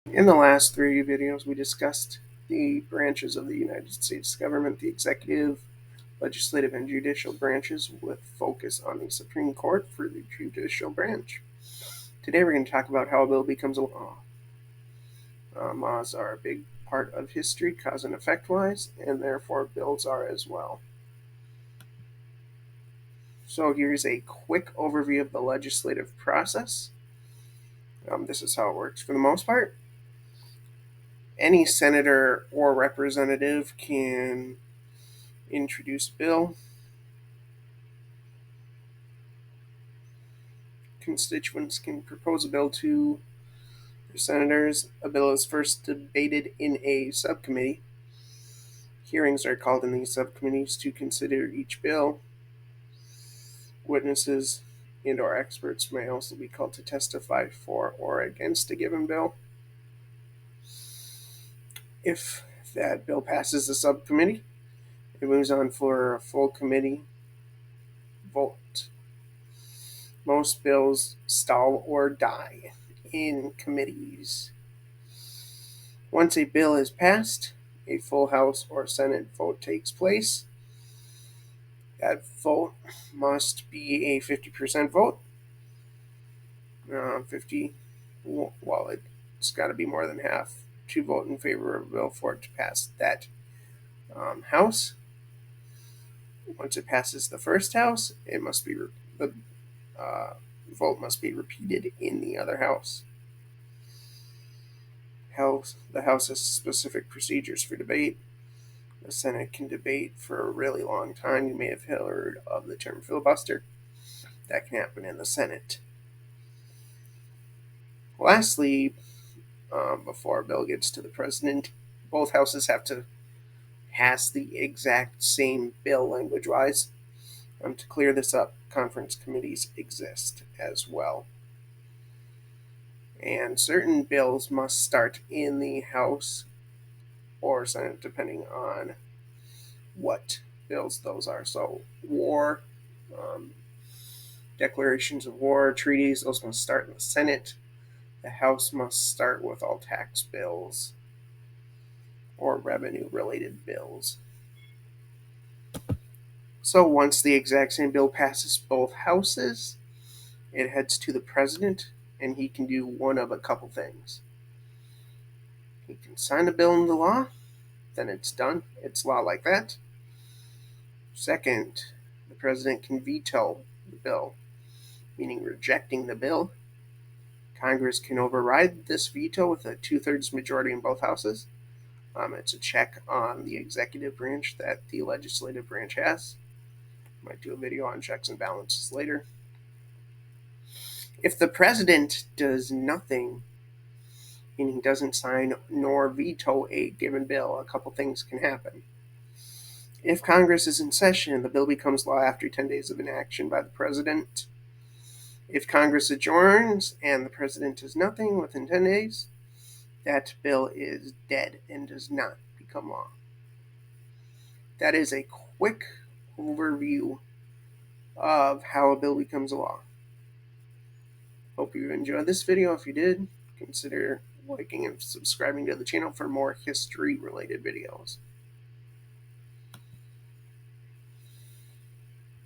In the last three videos, we discussed the branches of the United States government, the executive, legislative, and judicial branches, with focus on the Supreme Court for the judicial branch. Today, we're going to talk about how a bill becomes a law. Laws are a big part of history, cause and effect wise, and therefore bills are as well. So, here's a quick overview of the legislative process. This is how it works for the most part. Any senator or representative can introduce a bill. Constituents can propose a bill to their senators. A bill is first debated in a subcommittee. Hearings are called in these subcommittees to consider each bill. Witnesses and/or experts may also be called to testify for or against a given bill. If that bill passes the subcommittee, it moves on for a full committee vote. Most bills stall or die in committees. Once a bill is passed, a full House or Senate vote takes place. That vote must be a 50% vote. 50, well, it's got to be more than half to vote in favor of a bill for it to pass that House. Once it passes the first House, the vote must be repeated in the other House. The House has specific procedures for debate. The Senate can debate for a really long time. You may have heard of the term filibuster. That can happen in the Senate. Lastly, before a bill gets to the president, both houses have to pass the exact same bill language-wise. To clear this up, conference committees exist as well. And certain bills must start in the House or Senate, depending on what bills those are. So, war, declarations of war, treaties, those must start in the Senate. The House must start with all tax bills or revenue-related bills. So once the exact same bill passes both houses, it heads to the president, and he can do one of a couple things. He can sign the bill into law, then it's done. It's law like that. Second, the president can veto the bill, meaning rejecting the bill. Congress can override this veto with a 2/3 majority in both houses. It's a check on the executive branch that the legislative branch has. Might do a video on checks and balances later. If the president does nothing and he doesn't sign nor veto a given bill, a couple things can happen. If Congress is in session, the bill becomes law after 10 days of inaction by the president. If Congress adjourns and the president does nothing within 10 days, that bill is dead and does not become law. That is a quick overview of how a bill becomes a law. Hope you enjoyed this video. If you did, consider liking and subscribing to the channel for more history-related videos.